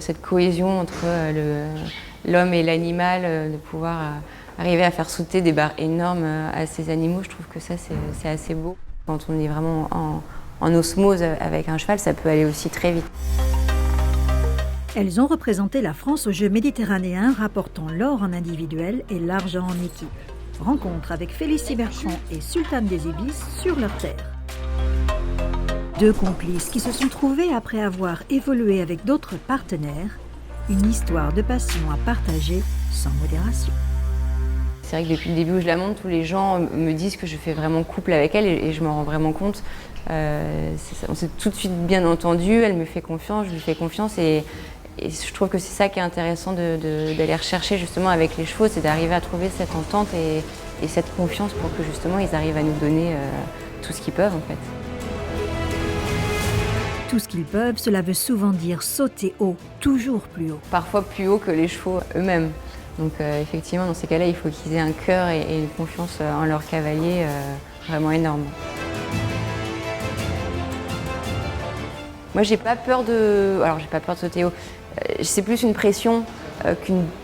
cette cohésion entre l'homme et l'animal, de pouvoir arriver à faire sauter des barres énormes à ces animaux, je trouve que ça c'est assez beau. Quand on est vraiment en osmose avec un cheval, ça peut aller aussi très vite. Elles ont représenté la France aux Jeux méditerranéens, rapportant l'or en individuel et l'argent en équipe. Rencontre avec Félicie Bertrand et Sultane des Ibis sur leur terre. Deux complices qui se sont trouvés après avoir évolué avec d'autres partenaires. Une histoire de passion à partager sans modération. C'est vrai que depuis le début où je la monte, tous les gens me disent que je fais vraiment couple avec elle et je m'en rends vraiment compte. On s'est tout de suite bien entendu, elle me fait confiance, je lui fais confiance et je trouve que c'est ça qui est intéressant d'aller rechercher justement avec les chevaux, c'est d'arriver à trouver cette entente et cette confiance pour que justement ils arrivent à nous donner tout ce qu'ils peuvent en fait. Tout ce qu'ils peuvent, cela veut souvent dire sauter haut, toujours plus haut. Parfois plus haut que les chevaux eux-mêmes. Donc effectivement, dans ces cas-là, il faut qu'ils aient un cœur et une confiance en leur cavalier vraiment énorme. Moi, j'ai pas peur de sauter haut. C'est plus une pression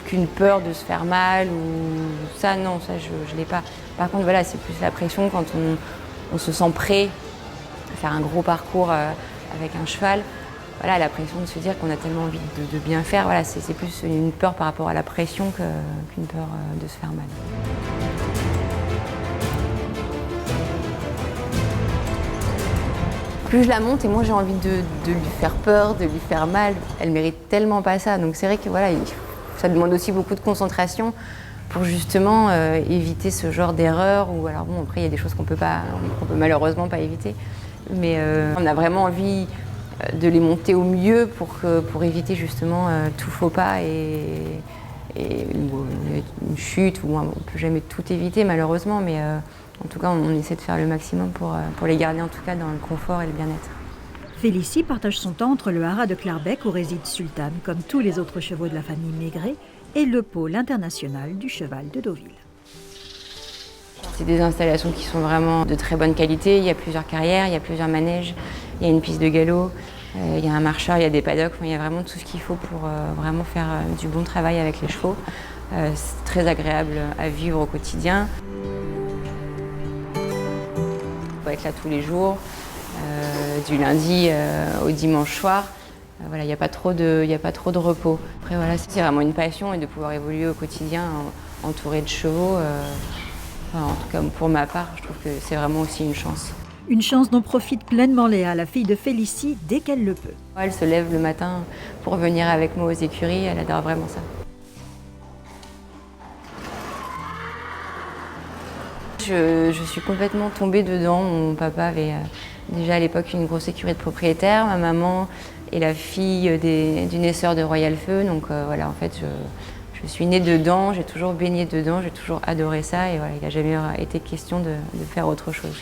qu'une peur de se faire mal ou ça, non, ça je l'ai pas. Par contre, voilà, c'est plus la pression quand on se sent prêt à faire un gros parcours avec un cheval. Voilà, la pression de se dire qu'on a tellement envie de bien faire, voilà, c'est plus une peur par rapport à la pression qu'une peur de se faire mal. Plus je la monte et moins j'ai envie de lui faire peur, de lui faire mal. Elle mérite tellement pas ça. Donc c'est vrai que voilà, ça demande aussi beaucoup de concentration pour justement éviter ce genre d'erreur. Ou alors bon, après il y a des choses qu'on peut malheureusement pas éviter. Mais on a vraiment envie de les monter au mieux pour éviter justement tout faux pas et une chute. Ou on peut jamais tout éviter malheureusement, mais en tout cas, on essaie de faire le maximum pour les garder en tout cas dans le confort et le bien-être. Félicie partage son temps entre le haras de Clarbec où réside Sultane, comme tous les autres chevaux de la famille Maigret, et le pôle international du cheval de Deauville. C'est des installations qui sont vraiment de très bonne qualité. Il y a plusieurs carrières, il y a plusieurs manèges, il y a une piste de galop, il y a un marcheur, il y a des paddocks. Il y a vraiment tout ce qu'il faut pour vraiment faire du bon travail avec les chevaux. C'est très agréable à vivre au quotidien. On va être là tous les jours, du lundi au dimanche soir. Voilà, il n'y a pas trop de repos. Après, voilà, c'est vraiment une passion et de pouvoir évoluer au quotidien entouré de chevaux. En tout cas, pour ma part, je trouve que c'est vraiment aussi une chance. Une chance dont profite pleinement Léa, la fille de Félicie, dès qu'elle le peut. Elle se lève le matin pour venir avec moi aux écuries, elle adore vraiment ça. Je suis complètement tombée dedans. Mon papa avait déjà à l'époque une grosse écurie de propriétaire. Ma maman est la fille d'une sœur de Royal Feu. Donc voilà, en fait, je suis née dedans, j'ai toujours baigné dedans, j'ai toujours adoré ça. Et voilà, il n'a jamais été question de faire autre chose.